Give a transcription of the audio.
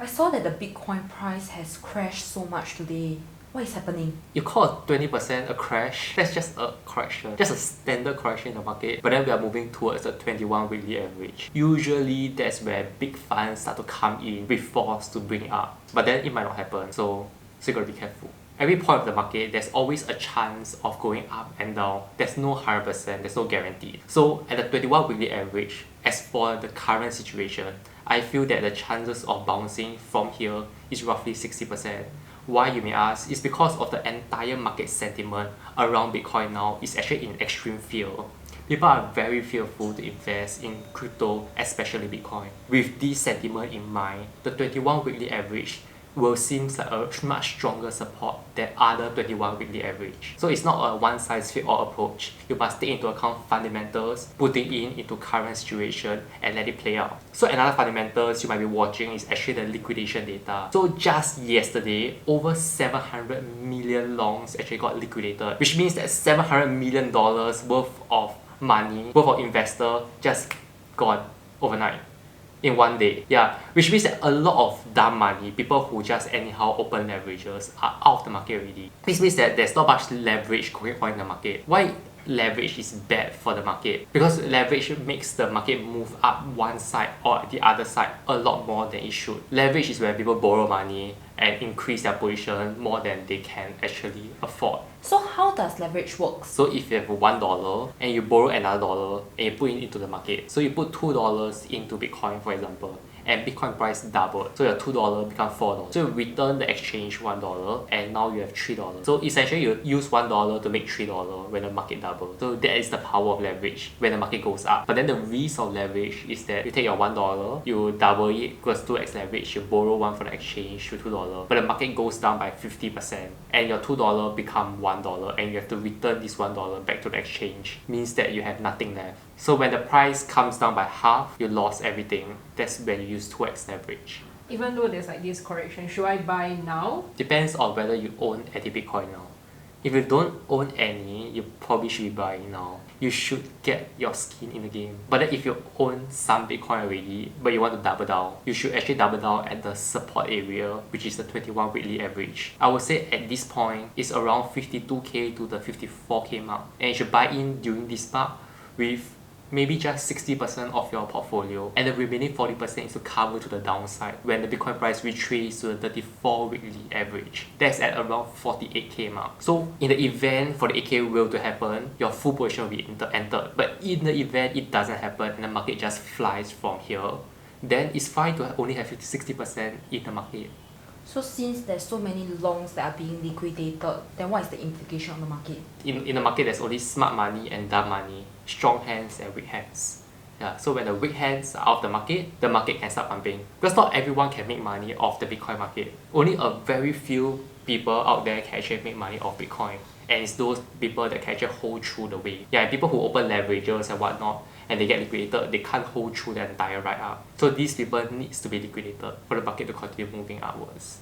I saw that the Bitcoin price has crashed so much today. What is happening? You call 20% a crash, that's just a correction, just a standard correction in the market. But then we are moving towards the 21 weekly average. Usually that's where big funds start to come in with force to bring it up. But then it might not happen, so you gotta be careful. Every point of the market, there's always a chance of going up and down. There's no 100%, there's no guarantee. So at the 21 weekly average, as for the current situation, I feel that the chances of bouncing from here is roughly 60%. Why, you may ask, is because of the entire market sentiment around Bitcoin now is actually in extreme fear. People are very fearful to invest in crypto, especially Bitcoin. With this sentiment in mind, the 21 weekly average will seem like a much stronger support than other 21 weekly average. So it's not a one-size-fits-all approach. You must take into account fundamentals, putting into current situation and let it play out. So another fundamentals you might be watching is actually the liquidation data. So just yesterday, over 700 million longs actually got liquidated, which means that $700 million worth of money, worth of investor just gone overnight. In one day. Yeah, which means that a lot of dumb money, people who just anyhow open leverages, are out of the market already. This means that there's not much leverage going on in the market. Why leverage is bad for the market? Because leverage makes the market move up one side or the other side a lot more than it should. Leverage is where people borrow money and increase their position more than they can actually afford. So how does leverage work? So if you have $1 and you borrow another dollar and you put it into the market, so you put $2 into Bitcoin, for example, and Bitcoin price doubled, so your $2 become $4. So you return the exchange $1 and now you have $3. So essentially you use $1 to make $3 when the market doubles. So that is the power of leverage when the market goes up. But then the risk of leverage is that you take your $1, you double it equals 2x leverage, you borrow one for the exchange to $2, but the market goes down by 50% and your $2 become $1 and you have to return this $1 back to the exchange. Means that you have nothing left. So when the price comes down by half, you lost everything. That's when you use 2x leverage. Even though there's like this correction, should I buy now? Depends on whether you own any Bitcoin now. If you don't own any, you probably should be buying now. You should get your skin in the game. But then if you own some Bitcoin already, but you want to double down, you should actually double down at the support area, which is the 21 weekly average. I would say at this point, it's around 52k to the 54k mark. And you should buy in during this mark with maybe just 60% of your portfolio, and the remaining 40% is to cover to the downside when the Bitcoin price retraces to the 34 weekly average. That's at around 48k mark. So in the event for the 8k will to happen, your full position will be entered. But in the event it doesn't happen and the market just flies from here, then it's fine to only have 60% in the market. So since there's so many longs that are being liquidated, then what is the implication on the market? In the market, there's only smart money and dumb money, strong hands and weak hands. Yeah, so when the weak hands are out of the market can start pumping. Because not everyone can make money off the Bitcoin market. Only a very few people out there can actually make money off Bitcoin. And it's those people that can actually hold through the way. Yeah, people who open leverages and whatnot, and they get liquidated, they can't hold through the entire ride up. So these people needs to be liquidated for the market to continue moving upwards.